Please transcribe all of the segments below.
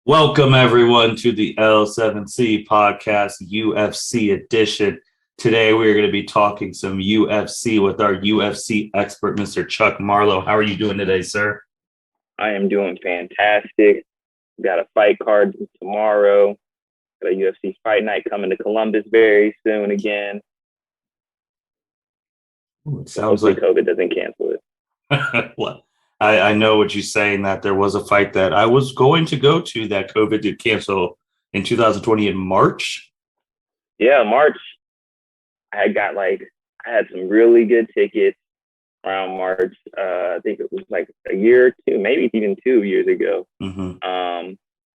Welcome, everyone, to the L7C podcast, UFC edition. Today, we are going to be talking some UFC with our UFC expert, Mr. Chuck Marlowe. How are you doing today, sir? I am doing fantastic. Got a fight card tomorrow. Got a UFC fight night coming to Columbus very soon again. It sounds like COVID doesn't cancel it. Well, I know what you're saying, that there was a fight that I was going to go to that COVID did cancel in 2020 in March. Yeah, March. I had some really good tickets around March. I think it was like a year or two, maybe even 2 years ago. Mm-hmm.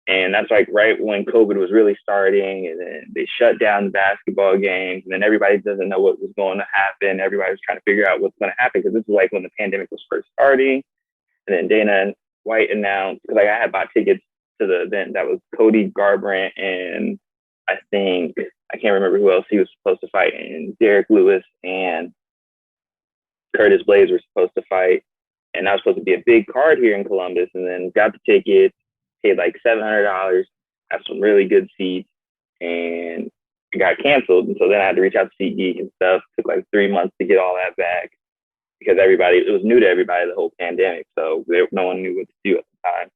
And that's like right when COVID was really starting, and then they shut down the basketball games, and then everybody doesn't know what was going to happen. Everybody was trying to figure out what's going to happen because this was like when the pandemic was first starting. And then Dana White announced, because I had bought tickets to the event that was Cody Garbrandt and I can't remember who else he was supposed to fight, and Derek Lewis and Curtis Blades were supposed to fight. And that was supposed to be a big card here in Columbus, and then got the tickets, paid like $700, have some really good seats, and it got canceled. And so then I had to reach out to SeatGeek and stuff. It took like 3 months to get all that back because it was new to everybody, the whole pandemic. So no one knew what to do at the time.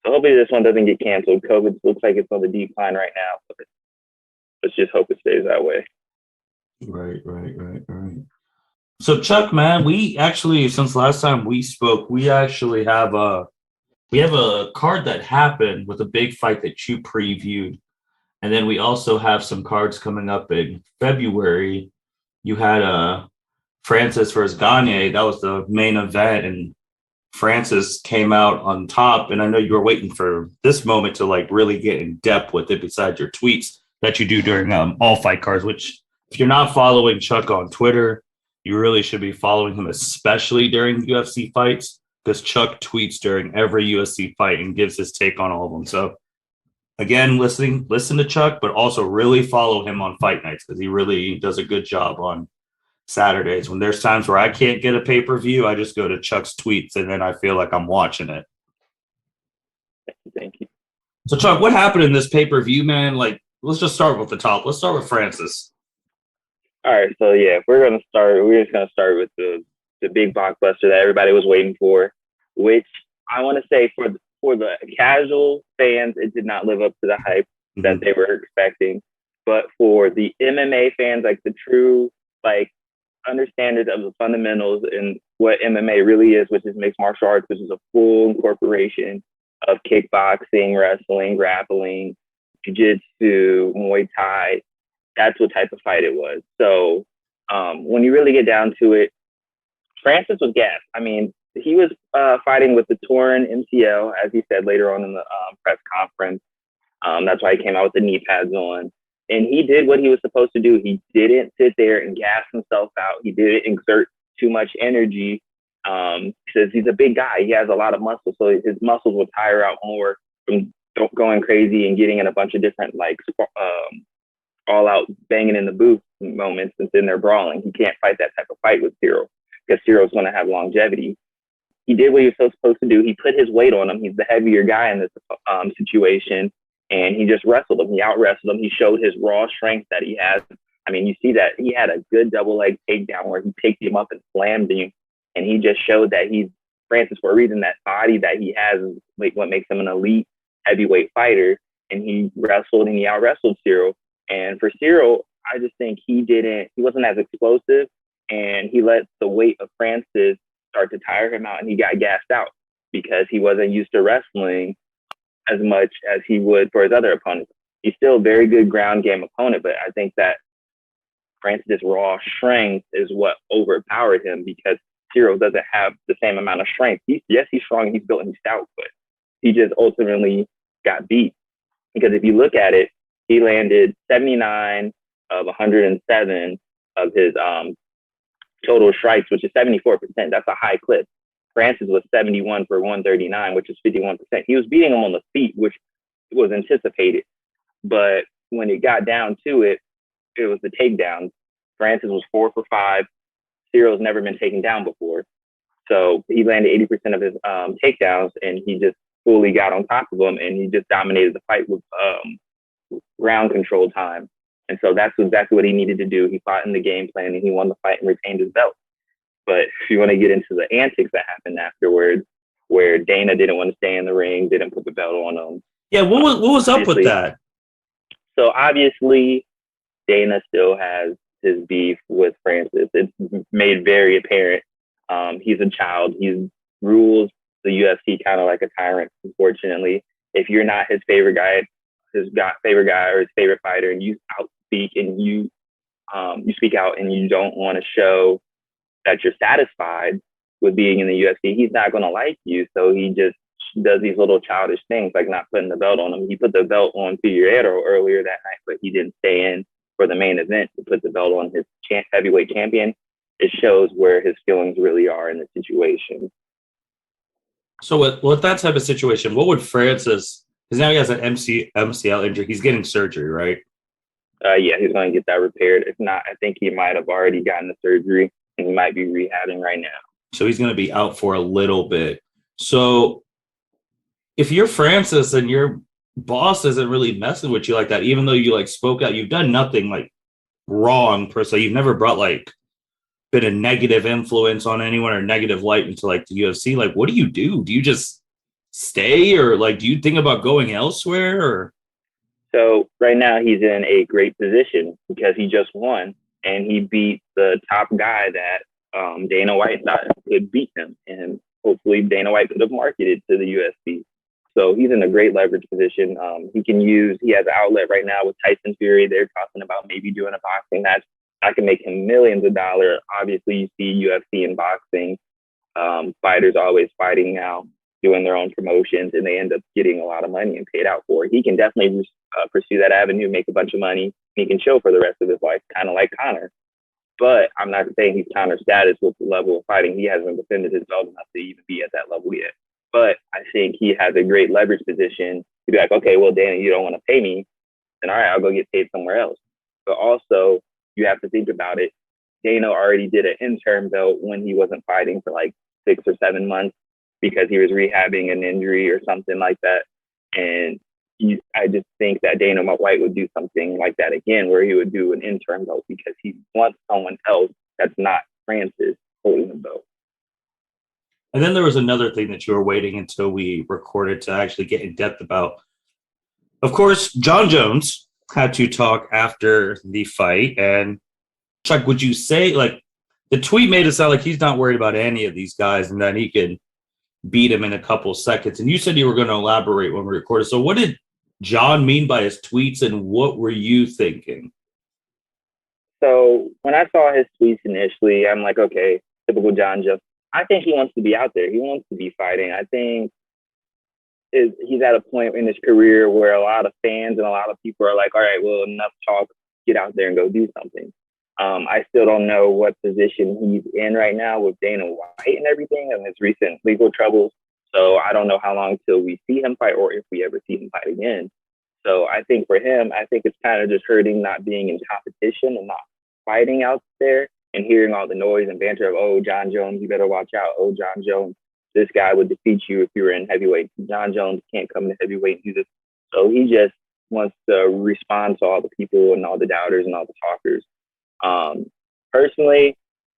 So hopefully this one doesn't get canceled. COVID looks like it's on the decline right now. But let's just hope it stays that way. Right. So Chuck, man, we actually, since last time we spoke, we actually have a card that happened with a big fight that you previewed. And then we also have some cards coming up in February. You had Francis versus Gane. That was the main event, and Francis came out on top. And I know you were waiting for this moment to like really get in depth with it, besides your tweets that you do during all fight cards, which if you're not following Chuck on Twitter, you really should be following him, especially during UFC fights, because Chuck tweets during every UFC fight and gives his take on all of them. So again, listen to Chuck, but also really follow him on fight nights, because he really does a good job on Saturdays. When there's times where I can't get a pay-per-view, I just go to Chuck's tweets, and then I feel like I'm watching it. Thank you. So Chuck, what happened in this pay-per-view, man? Like, let's just start with the top. Let's start with Francis. All right, so yeah, we're just gonna start with the big blockbuster that everybody was waiting for, which I want to say for the casual fans, it did not live up to the hype that they were expecting. But for the MMA fans, like the true understanders of the fundamentals and what MMA really is, which is mixed martial arts, which is a full incorporation of kickboxing, wrestling, grappling, jiu-jitsu, Muay Thai. That's what type of fight it was. So when you really get down to it, Francis was gassed. I mean, he was fighting with the torn MCL, as he said later on in the press conference. That's why he came out with the knee pads on. And he did what he was supposed to do. He didn't sit there and gas himself out. He didn't exert too much energy because he's a big guy. He has a lot of muscle, so his muscles will tire out more from going crazy and getting in a bunch of different all-out banging in the booth moments and then they're brawling. He can't fight that type of fight with Ciryl because Cyryl's going to have longevity. He did what he was supposed to do. He put his weight on him. He's the heavier guy in this situation. And he just wrestled him. He out-wrestled him. He showed his raw strength that he has. I mean, you see that he had a good double leg takedown where he picked him up and slammed him. And he just showed that he's Francis for a reason. That body that he has is what makes him an elite heavyweight fighter. And he wrestled and he out-wrestled Ciryl. And for Ciryl, I just think he wasn't as explosive. And he let the weight of Francis start to tire him out. And he got gassed out because he wasn't used to wrestling as much as he would for his other opponents. He's still a very good ground game opponent, but I think that Francis' raw strength is what overpowered him because Ciryl doesn't have the same amount of strength. He's strong and he's built and he's stout, but he just ultimately got beat. Because if you look at it, he landed 79 of 107 of his total strikes, which is 74%. That's a high clip. Francis was 71 for 139, which is 51%. He was beating him on the feet, which was anticipated. But when it got down to it, it was the takedowns. Francis was 4 for 5. Cyryl's never been taken down before. So he landed 80% of his takedowns, and he just fully got on top of him, and he just dominated the fight with ground control time. And so that's exactly what he needed to do. He fought in the game plan, and he won the fight and retained his belt. But if you want to get into the antics that happened afterwards, where Dana didn't want to stay in the ring, didn't put the belt on him. Yeah, what was up with that? So obviously, Dana still has his beef with Francis. It's made very apparent. He's a child. He rules the UFC kind of like a tyrant, unfortunately. If you're not his favorite guy or his favorite fighter, and you outspeak and you speak out and you don't want to show that you're satisfied with being in the UFC, he's not going to like you. So he just does these little childish things, like not putting the belt on him. He put the belt on Figueiredo earlier that night, but he didn't stay in for the main event to put the belt on his heavyweight champion. It shows where his feelings really are in the situation. So with that type of situation, what would Francis, because now he has an MCL injury, he's getting surgery, right? Yeah, he's going to get that repaired. If not, I think he might have already gotten the surgery, and he might be rehabbing right now. So he's going to be out for a little bit. So if you're Francis and your boss isn't really messing with you like that, even though you like spoke out, you've done nothing like wrong per se. You've never brought like been a negative influence on anyone or negative light into like the UFC. Like, what do? Do you just stay, or like, do you think about going elsewhere? Or so right now he's in a great position because he just won and he beat the top guy that Dana White thought could beat him, and hopefully Dana White could have marketed to the UFC. So he's in a great leverage position. He has an outlet right now with Tyson Fury. They're talking about maybe doing a boxing match. I can make him millions of dollars. Obviously, you see UFC and boxing. Fighters always fighting now, doing their own promotions, and they end up getting a lot of money and paid out for it. He can definitely pursue that avenue, make a bunch of money. He can chill for the rest of his life, kind of like Conor. But I'm not saying he's Conor status with the level of fighting. He hasn't defended his belt enough to even be at that level yet. But I think he has a great leverage position to be like, okay, well, Dana, you don't want to pay me. Then all right, I'll go get paid somewhere else. But also, you have to think about it. Dana already did an interim belt when he wasn't fighting for like 6 or 7 months because he was rehabbing an injury or something like that. And I just think that Dana White would do something like that again, where he would do an interim belt because he wants someone else that's not Francis holding the belt. And then there was another thing that you were waiting until we recorded to actually get in depth about. Of course, Jon Jones had to talk after the fight. And Chuck, would you say, like, the tweet made it sound like he's not worried about any of these guys and that he can beat him in a couple seconds. And you said you were going to elaborate when we recorded. So what did Jon mean by his tweets, and what were you thinking? So when I saw his tweets initially, I'm like, okay, typical Jon Jones. I think he wants to be out there. He wants to be fighting. I think he's at a point in his career where a lot of fans and a lot of people are like, all right, well, enough talk, get out there and go do something. I still don't know what position he's in right now with Dana White and everything and his recent legal troubles. So I don't know how long till we see him fight or if we ever see him fight again. So I think for him, I think it's kind of just hurting not being in competition and not fighting out there and hearing all the noise and banter of, oh, Jon Jones, you better watch out. Oh, Jon Jones, this guy would defeat you if you were in heavyweight. Jon Jones can't come to heavyweight. So he just wants to respond to all the people and all the doubters and all the talkers. Personally,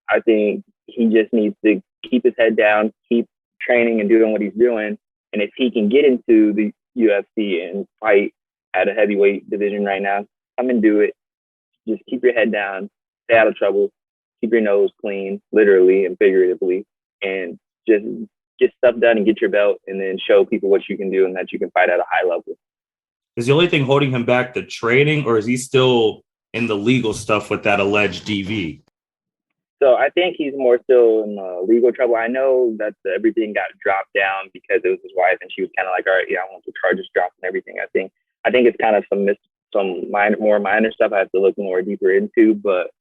I think he just needs to keep his head down, keep training and doing what he's doing. And if he can get into the UFC and fight at a heavyweight division right now, come and do it. Just keep your head down, stay out of trouble, keep your nose clean, literally and figuratively, and just get stuff done and get your belt and then show people what you can do and that you can fight at a high level. Is the only thing holding him back the training, or is he still in the legal stuff with that alleged DV? So I think he's more still in legal trouble. I know that everything got dropped down because it was his wife, and she was kind of like, all right, yeah, I want the charges dropped and everything. I think it's kind of some more minor stuff I have to look more deeper into, but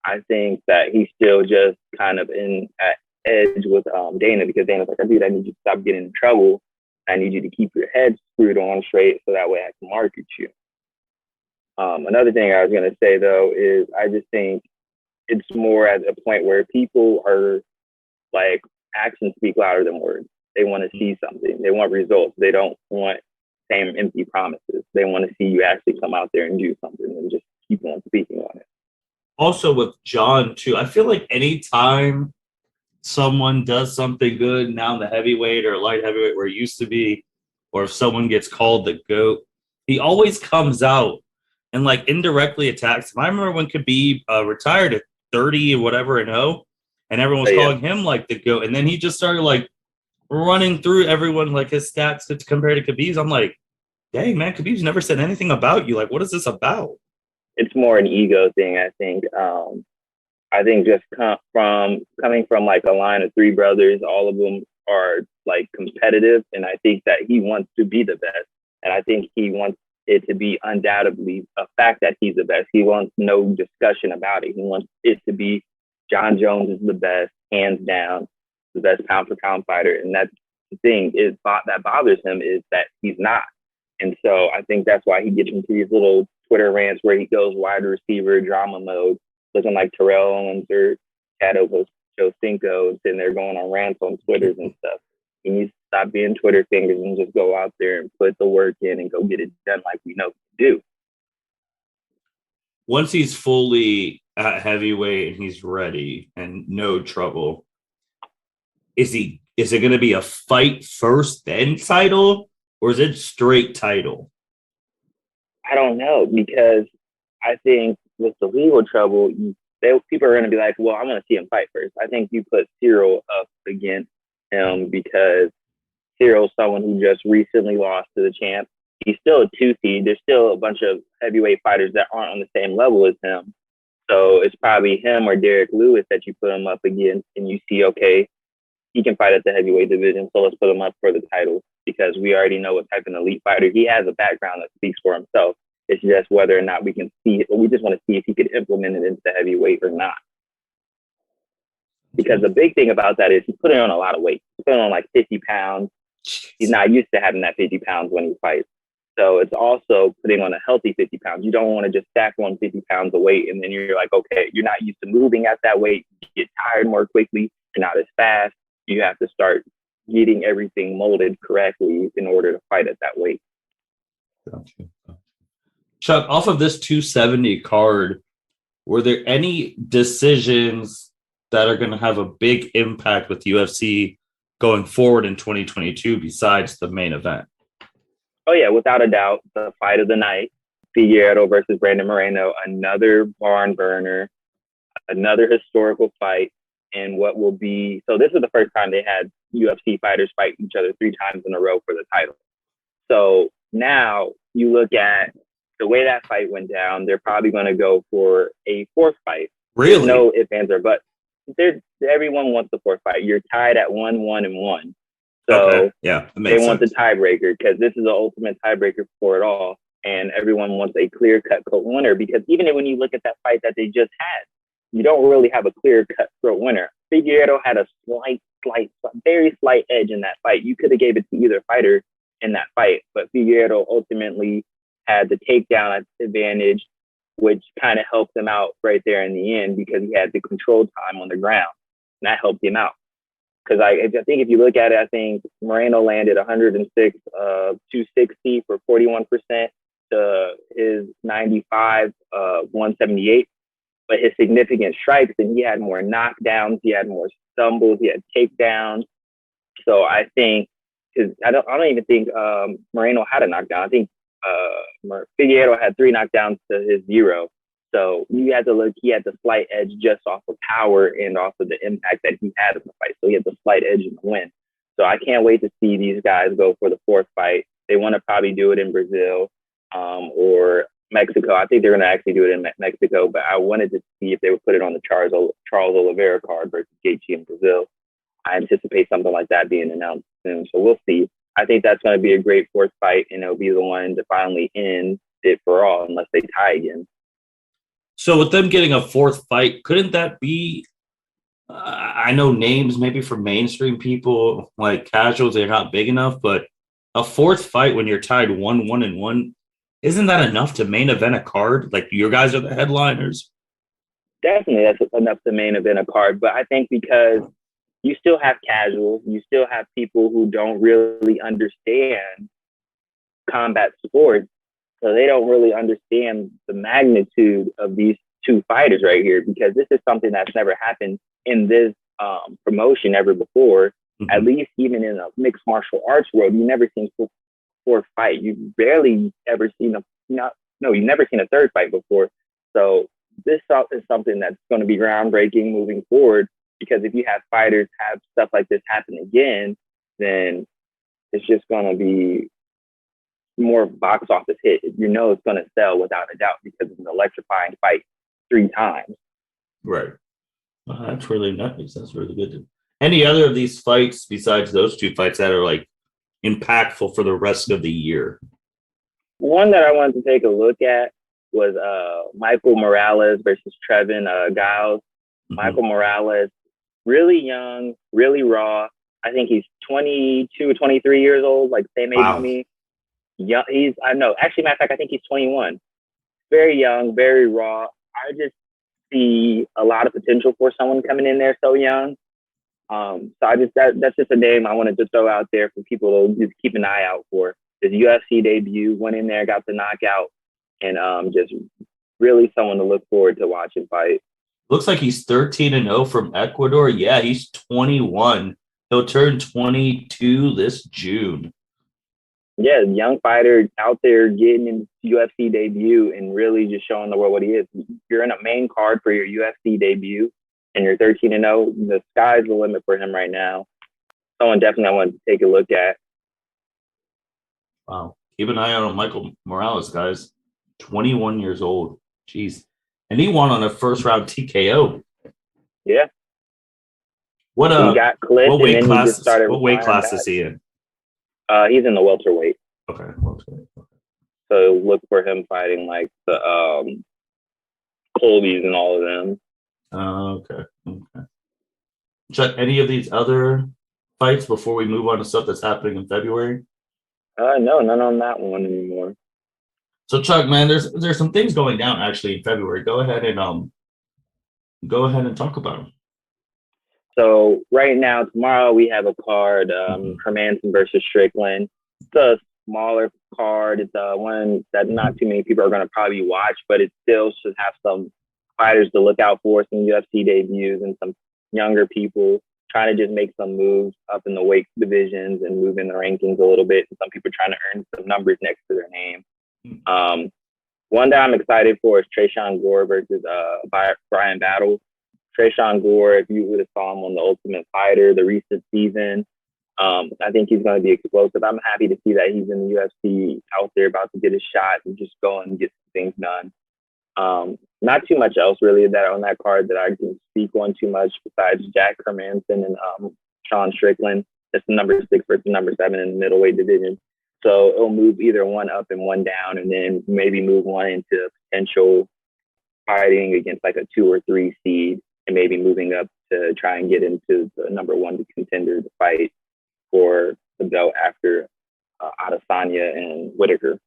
I think that he's still just kind of in at edge with Dana, because Dana's like, dude, I need you to stop getting in trouble. I need you to keep your head screwed on straight so that way I can market you. Another thing I was going to say, though, is I just think it's more at a point where people are like, actions speak louder than words. They want to see something. They want results. They don't want same empty promises. They want to see you actually come out there and do something and just keep on speaking on it. Also with Jon too, I feel like anytime someone does something good now in the heavyweight or light heavyweight where it used to be, or if someone gets called the GOAT, he always comes out and like indirectly attacks him. I remember when Khabib retired at 30 or whatever and 0, and everyone was calling him like the GOAT, and then he just started like running through everyone like his stats compared to Khabib's. I'm like, dang man, Khabib's never said anything about you. Like, what is this about? It's more an ego thing, I think. I think just coming from like a line of 3 brothers, all of them are like competitive, and I think that he wants to be the best, and I think he wants it to be undoubtedly a fact that he's the best. He wants no discussion about it. He wants it to be Jon Jones is the best, hands down, the best pound for pound fighter, and that's the thing that bothers him is that he's not. And so I think that's why he gets into these little Twitter rants where he goes wide receiver drama mode, looking like Terrell Owens or Chad Ochocinco, and they're going on rants on Twitters and stuff. He needs to stop being Twitter fingers and just go out there and put the work in and go get it done like we know to do. Once he's fully at heavyweight and he's ready and no trouble, is it going to be a fight first, then title, or is it straight title? I don't know, because I think with the legal trouble, people are going to be like, well, I'm going to see him fight first. I think you put Ciryl up against him because Cyryl's someone who just recently lost to the champ. He's still a 2 seed. There's still a bunch of heavyweight fighters that aren't on the same level as him. So it's probably him or Derek Lewis that you put him up against, and you see, okay, he can fight at the heavyweight division, so let's put him up for the title, because we already know what type of elite fighter he has, a background that speaks for himself. It's just whether or not we can see it, but we just want to see if he could implement it into heavyweight or not. Because the big thing about that is he's putting on a lot of weight. He's putting on like 50 pounds. He's not used to having that 50 pounds when he fights. So it's also putting on a healthy 50 pounds. You don't want to just stack on 50 pounds of weight and then you're like, okay, you're not used to moving at that weight. You get tired more quickly. You're not as fast. You have to start getting everything molded correctly in order to fight at that weight. Gotcha. Chuck, off of this 270 card, were there any decisions that are going to have a big impact with UFC going forward in 2022 besides the main event? Oh, yeah, without a doubt, the fight of the night, Figueiredo versus Brandon Moreno, another barn burner, another historical fight, and what will be – so this is the first time they had UFC fighters fight each other 3 times in a row for the title. So now you look at the way that fight went down, they're probably going to go for a 4th fight. Really? There's no ifs, ands, or buts. Everyone wants the 4th fight. You're tied at 1-1-1. So okay. Yeah, they want the tiebreaker, because this is the ultimate tiebreaker for it all. And everyone wants a clear-cut winner, because even when you look at that fight that they just had, you don't really have a clear-cut winner. Figueiredo had a very slight edge in that fight. You could have gave it to either fighter in that fight, but Figueiredo ultimately had the takedown advantage, which kind of helped him out right there in the end, because he had the control time on the ground, and that helped him out. Because I think if you look at it, I think Moreno landed 106, 260 for 41% to his 95, 178. But his significant strikes, and he had more knockdowns, he had more stumbles, he had takedowns. So I think, because I don't even think Moreno had a knockdown. I think Figueiredo had 3 knockdowns to his 0. So you had to look, he had the slight edge just off of power and off of the impact that he had in the fight. So he had the slight edge in the win. So I can't wait to see these guys go for the 4th fight. They want to probably do it in Brazil or Mexico. I think they're going to actually do it in Mexico, but I wanted to see if they would put it on the Charles Oliveira card versus Gaethje in Brazil. I anticipate something like that being announced soon. So we'll see. I think that's going to be a great 4th fight, and it'll be the one to finally end it for all, unless they tie again. So with them getting a 4th fight, couldn't that be, I know names maybe for mainstream people, like casuals, they're not big enough, but a 4th fight when you're tied 1-1-1, isn't that enough to main event a card? Like, your guys are the headliners. Definitely, that's enough to main event a card. But I think because you still have casuals. You still have people who don't really understand combat sports. So they don't really understand the magnitude of these two fighters right here, because this is something that's never happened in this promotion ever before. Mm-hmm. At least even in a mixed martial arts world, you've never seen four fight. You've barely ever seen you've never seen a third fight before. So this is something that's going to be groundbreaking moving forward, because if you have fighters have stuff like this happen again, then it's just going to be more box office hit. You know it's going to sell without a doubt, because it's an electrifying fight 3 times. Right. Well, that's really nice. That's really good. Any other of these fights besides those 2 fights that are like impactful for the rest of the year? One that I wanted to take a look at was Michael Morales versus Trevin Giles. Mm-hmm. Michael Morales, really young, really raw. I think he's 22, 23 years old, like same age as me. Yeah, actually, matter of fact, I think he's 21. Very young, very raw. I just see a lot of potential for someone coming in there so young. So that's just a name I wanted to throw out there for people to just keep an eye out for. His UFC debut, went in there, got the knockout, and just really someone to look forward to watching fight. Looks like he's 13-0 from Ecuador. Yeah, he's 21. He'll turn 22 this June. Yeah, young fighter out there getting in UFC debut and really just showing the world what he is. You're in a main card for your UFC debut and you're 13-0. The sky's the limit for him right now. Someone definitely I wanted to take a look at. Wow. Keep an eye out on Michael Morales, guys. 21 years old. Jeez. And he won on a first round TKO. Yeah. What got clipped, what weight class? What weight class is he in? He's in the welterweight. Okay, welterweight. Okay. So look for him fighting like the Colbys and all of them. Okay. Check any of these other fights before we move on to stuff that's happening in February? No, none on that one anymore. So Chuck, man, there's some things going down actually in February. Go ahead and talk about them. So right now, tomorrow we have a card, Hansen versus Strickland. It's a smaller card. It's one that not too many people are going to probably watch, but it still should have some fighters to look out for, some UFC debuts and some younger people trying to just make some moves up in the weight divisions and move in the rankings a little bit. And some people trying to earn some numbers next to their name. One that I'm excited for is Tresean Gore versus Brian Battle. Tresean Gore, if you would have saw him on The Ultimate Fighter, the recent season, I think he's going to be explosive. I'm happy to see that he's in the UFC out there about to get his shot and just go and get things done. Not too much else really that on that card that I can speak on too much besides Jack Hermanson and Sean Strickland. It's the number 6 versus number 7 in the middleweight division. So it'll move either one up and one down, and then maybe move one into potential fighting against like a 2 or 3 seed, and maybe moving up to try and get into the number 1 contender to fight for the belt after Adesanya and Whitaker.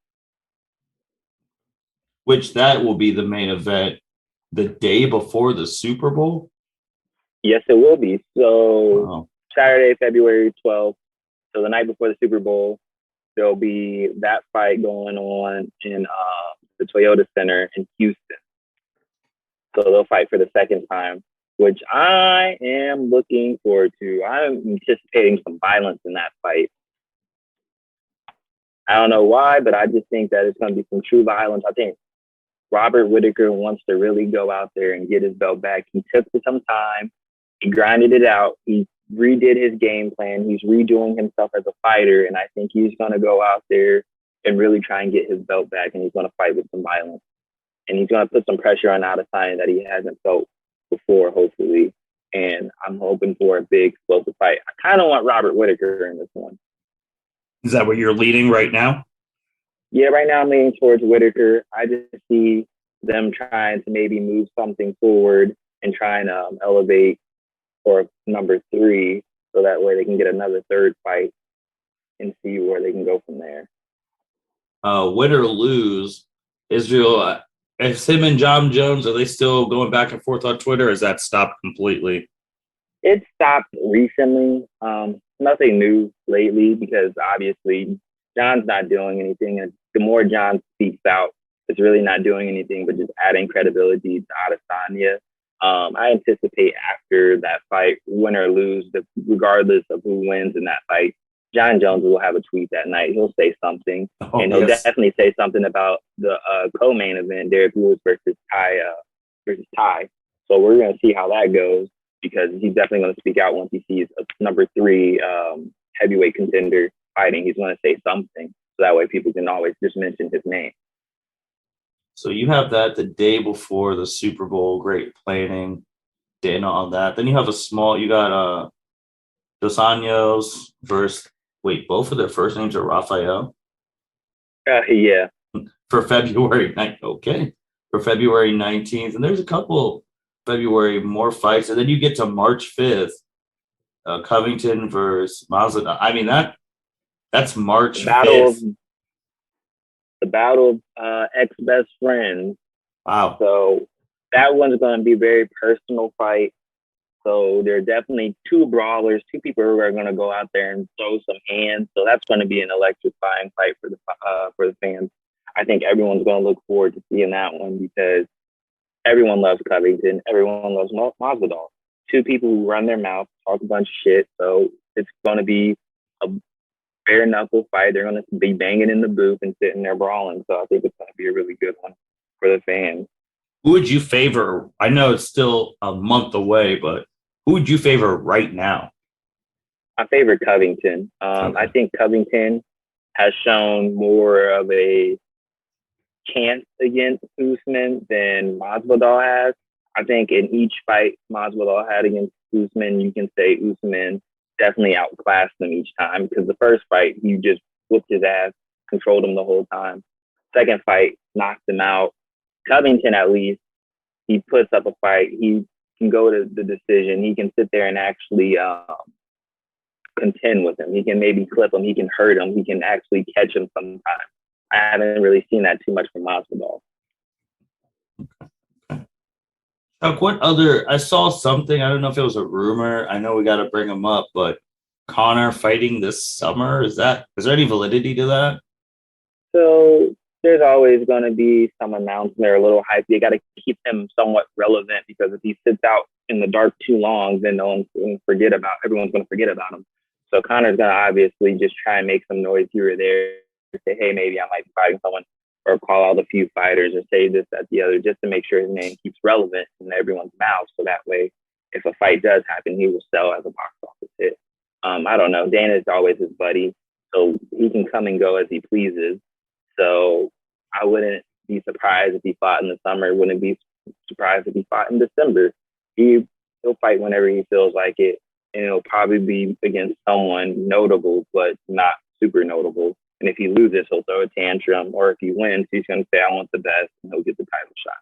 Which that will be the main event the day before the Super Bowl? Yes, it will be. So Saturday, February 12th, so the night before the Super Bowl, there'll be that fight going on in the Toyota Center in Houston. So they'll fight for the second time, which I am looking forward to. I'm anticipating some violence in that fight. I don't know why, but I just think that it's going to be some true violence. I think Robert Whitaker wants to really go out there and get his belt back. He took some time. He grinded it out. He redid his game plan. He's redoing himself as a fighter, and I think he's going to go out there and really try and get his belt back, and he's going to fight with some violence. And he's going to put some pressure on Adesanya that he hasn't felt before, hopefully. And I'm hoping for a big, explosive fight. I kind of want Robert Whitaker in this one. Is that where you're leading right now? Yeah, right now I'm leaning towards Whitaker. I just see them trying to maybe move something forward and trying to elevate for number 3, so that way they can get another third fight and see where they can go from there. Win or lose, Israel, is him and Jon Jones, are they still going back and forth on Twitter, or has that stopped completely? It stopped recently. Nothing new lately because obviously John's not doing anything. And the more John speaks out, it's really not doing anything but just adding credibility to Adesanya. I anticipate after that fight, win or lose, regardless of who wins in that fight, Jon Jones will have a tweet that night. He'll say something, and he'll definitely say something about the co-main event, Derek Lewis versus Ty. So we're going to see how that goes because he's definitely going to speak out once he sees a number 3 heavyweight contender fighting. He's going to say something, so that way people can always just mention his name. So you have that the day before the Super Bowl, great planning, dinner on that. Then you have you got Dos Anjos versus, both of their first names are Rafael? Yeah. For February 9th, okay. For February 19th. And there's a couple February more fights. And then you get to March 5th, Covington versus Mazda. I mean, that's March 5th. The battle of ex-best friends. Wow. So that one's going to be a very personal fight. So there are definitely 2 brawlers, 2 people who are going to go out there and throw some hands. So that's going to be an electrifying fight for the fans. I think everyone's going to look forward to seeing that one because everyone loves Covington. Everyone loves Masvidal. 2 people who run their mouth, talk a bunch of shit. So it's going to be a bare knuckle fight. They're going to be banging in the booth and sitting there brawling. So I think it's going to be a really good one for the fans. Who would you favor? I know it's still a month away, but who would you favor right now? I favor Covington. Okay. I think Covington has shown more of a chance against Usman than Masvidal has. I think in each fight Masvidal had against Usman, you can say Usman definitely outclassed him each time because the first fight, he just whooped his ass, controlled him the whole time. Second fight, knocked him out. Covington, at least, he puts up a fight. He can go to the decision. He can sit there and actually contend with him. He can maybe clip him. He can hurt him. He can actually catch him sometimes. I haven't really seen that too much from Masvidal. What other? I saw something. I don't know if it was a rumor. I know we got to bring him up, but Conor fighting this summer. Is there any validity to that? So there's always going to be some announcement or a little hype. You got to keep him somewhat relevant because if he sits out in the dark too long, then everyone's going to forget about him. So Conor's going to obviously just try and make some noise here or there. Say, hey, maybe I might be fighting someone, or call out a few fighters or say this, that, the other, just to make sure his name keeps relevant in everyone's mouth. So that way, if a fight does happen, he will sell as a box office hit. I don't know. Dana's always his buddy, so he can come and go as he pleases. So I wouldn't be surprised if he fought in the summer. Wouldn't be surprised if he fought in December. He'll fight whenever he feels like it, and it'll probably be against someone notable, but not super notable. And if he loses, he'll throw a tantrum. Or if he wins, he's going to say, I want the best, and he'll get the title shot.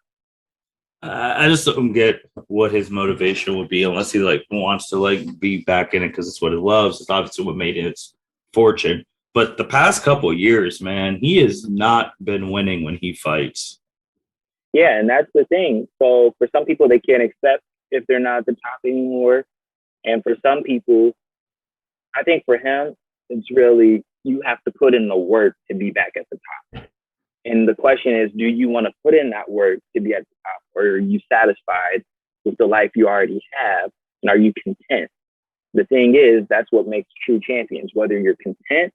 I just don't get what his motivation would be unless he wants to be back in it because it's what he loves. It's obviously what made his fortune. But the past couple of years, man, he has not been winning when he fights. Yeah, and that's the thing. So for some people, they can't accept if they're not at the top anymore. And for some people, I think for him, it's really, you have to put in the work to be back at the top. And the question is, do you want to put in that work to be at the top? Or are you satisfied with the life you already have? And are you content? The thing is, that's what makes true champions, whether you're content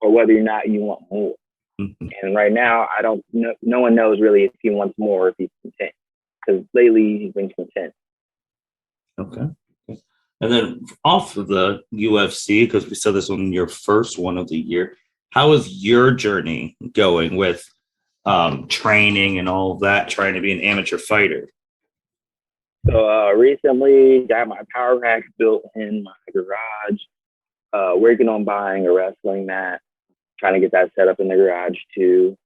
or whether or not you want more. Mm-hmm. And right now, I don't know, no one knows really if he wants more or if he's content. Because lately, he's been content. Okay. And then off of the UFC, because we said this on your first one of the year, how is your journey going with training and all of that, trying to be an amateur fighter? So recently got my power rack built in my garage, working on buying a wrestling mat, trying to get that set up in the garage too.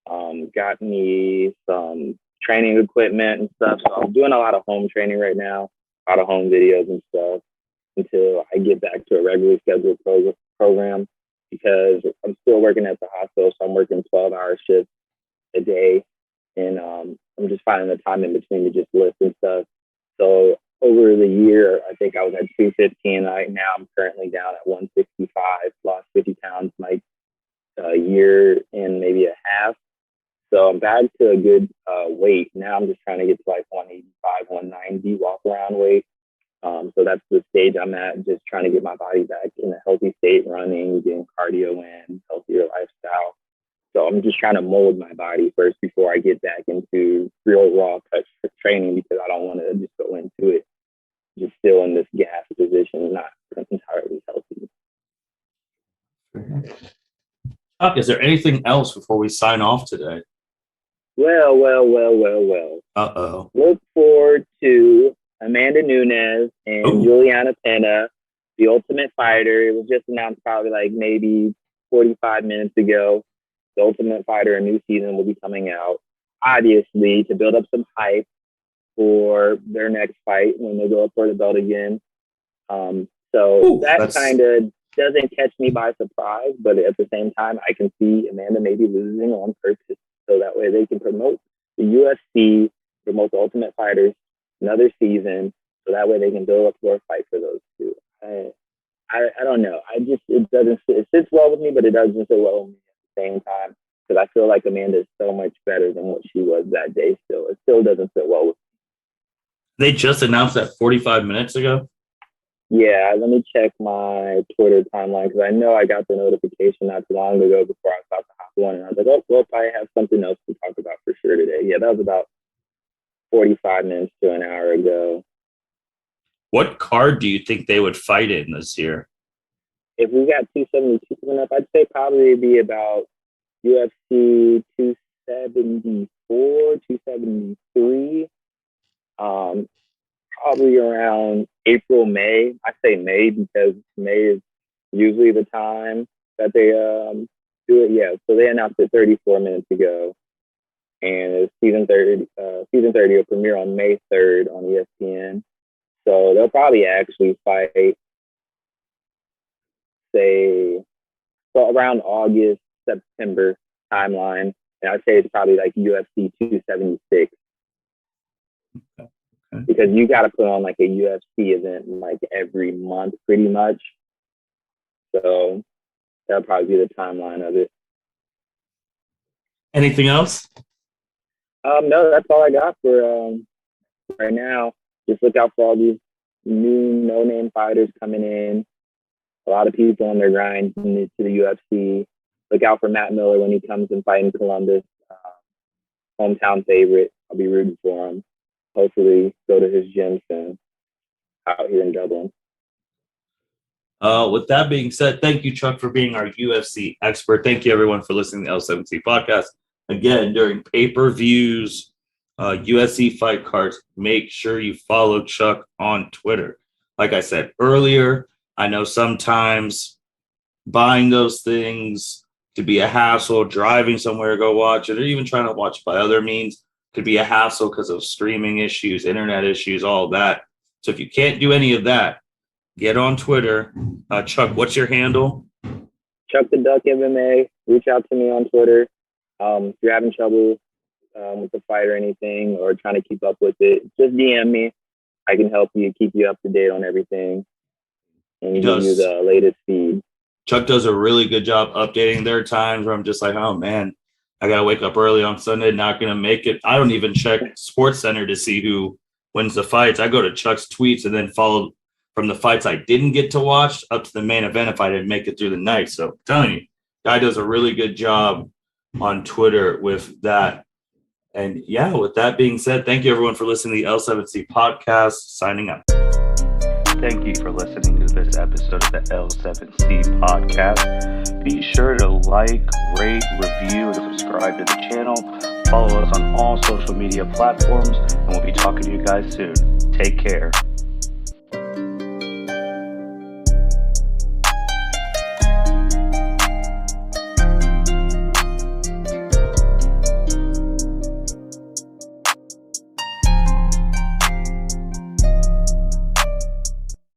Got me some training equipment and stuff. So I'm doing a lot of home training right now. A lot of home videos and stuff until I get back to a regularly scheduled program because I'm still working at the hospital. So I'm working 12-hour shifts a day. And I'm just finding the time in between to just lift and stuff. So over the year, I think I was at 215. Right now, I'm currently down at 165. Lost 50 pounds my year and maybe a half. So I'm back to a good weight. Now I'm just trying to get to like 185, 190 walk around weight. So that's the stage I'm at, just trying to get my body back in a healthy state, running, getting cardio in, healthier lifestyle. So I'm just trying to mold my body first before I get back into real raw cut training, because I don't want to just go into it just still in this gas position, not entirely healthy. Chuck, is there anything else before we sign off today? Well. Uh-oh. Look forward to Amanda Nunes and Juliana Pena, The Ultimate Fighter. It was just announced probably like maybe 45 minutes ago. The Ultimate Fighter, a new season will be coming out. Obviously, to build up some hype for their next fight when they go up for the belt again. That kind of doesn't catch me by surprise, but at the same time, I can see Amanda maybe losing on purpose, so that way they can promote the UFC, promote the Ultimate Fighters another season, so that way they can build up more fight for those two. I don't know. It sits well with me, but it doesn't sit well with me at the same time, because I feel like Amanda is so much better than what she was that day still. It still doesn't sit well with me. They just announced that 45 minutes ago? Yeah, let me check my Twitter timeline, because I know I got the notification not too long ago before I was about to hop on, and I was like, oh, well, I have something else to talk about for sure today. Yeah, that was about 45 minutes to an hour ago. What card do you think they would fight in this year? If we got 272 coming up, I'd say probably it'd be about UFC 274, 273. Probably around April, May. I say May because May is usually the time that they do it. Yeah, so they announced it 34 minutes ago. And it's season 30 will premiere on May 3rd on ESPN. So they'll probably actually fight, say, around August, September timeline. And I'd say it's probably like UFC 276. Okay. Because you got to put on like a UFC event like every month pretty much. So that'll probably be the timeline of it. Anything else? No, that's all I got for right now. Just look out for all these new no-name fighters coming in. A lot of people on their grind to the UFC. Look out for Matt Miller when he comes and fight in Columbus. Hometown favorite. I'll be rooting for him. Hopefully go to his gym soon out here in Dublin. With that being said, thank you, Chuck, for being our UFC expert. Thank you, everyone, for listening to the L7C podcast. Again, during pay-per-views, UFC fight cards, make sure you follow Chuck on Twitter. Like I said earlier, I know sometimes buying those things could be a hassle, driving somewhere to go watch it, or even trying to watch by other means could be a hassle because of streaming issues, internet issues, all that. So if you can't do any of that, get on Twitter. Chuck, what's your handle? Chuck the Duck MMA. Reach out to me on Twitter. If you're having trouble with the fight or anything, or trying to keep up with it, just DM me. I can help you, keep you up to date on everything, and give you the latest feed. Chuck does a really good job updating. There are times where I'm just like, oh, man, I got to wake up early on Sunday, not going to make it. I don't even check SportsCenter to see who wins the fights. I go to Chuck's tweets and then follow from the fights I didn't get to watch up to the main event if I didn't make it through the night. So I'm telling you, guy does a really good job on Twitter with that. And yeah, with that being said, thank you everyone for listening to the L7C podcast. Signing out. Thank you for listening to this episode of the L7C podcast. Be sure to like, rate, review, and subscribe to the channel. Follow us on all social media platforms, and we'll be talking to you guys soon. Take care.